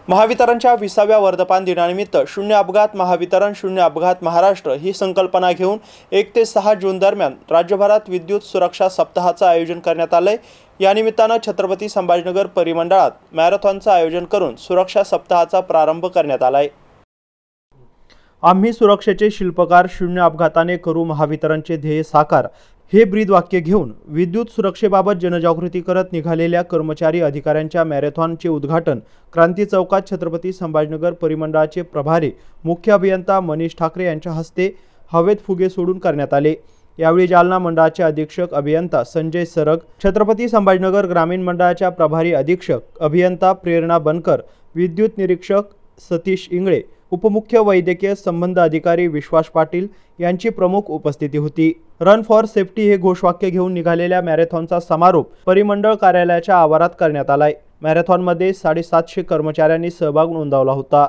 महावितरणच्या 20व्या वर्धापन दिनानिमित्त शून्य अपघात महावितरण शून्य अपघात महाराष्ट्र ही संकल्पना घेऊन 1 ते 6 जून दरम्यान राज्यभरात विद्युत सुरक्षा सप्ताहाचे आयोजन करण्यात आले। या निमित्ताने छत्रपती संभाजीनगर परिमंडळात मॅरेथॉनचे आयोजन करून सुरक्षा सप्ताहाचा प्रारंभ करण्यात आलाय। आम्ही सुरक्षेचे शिल्पकार शून्य अपघाताने करू महावितरणचे ध्येय साकार हे ब्रीद वाक्य घेऊन विद्युत सुरक्षेबाबत जनजागृती करत निघालेल्या कर्मचारी अधिकाऱ्यांच्या मॅरेथॉनचे उद्घाटन क्रांती चौकात छत्रपती संभाजीनगर परिमंडळाचे प्रभारी मुख्य अभियंता मनीष ठाकरे यांच्या हस्ते हवेत फुगे सोडून करण्यात आले। यावेळी जालना मंडळाचे अधीक्षक अभियंता संजय सरग, छत्रपती संभाजीनगर ग्रामीण मंडळाच्या प्रभारी अधीक्षक अभियंता प्रेरणा बनकर, विद्युत निरीक्षक सतीश इंगळे, उपमुख्य वैद्यकीय संबंध अधिकारी विश्वास पाटील यांची प्रमुख उपस्थिती होती। रन फॉर सेफ्टी हे घोषवाक्य घेऊन निघालेल्या मॅरेथॉनचा समारोप परिमंडळ कार्यालयाच्या आवारात करण्यात आलाय। मॅरेथॉनमध्ये 750 कर्मचाऱ्यांनी सहभाग नोंदवला होता।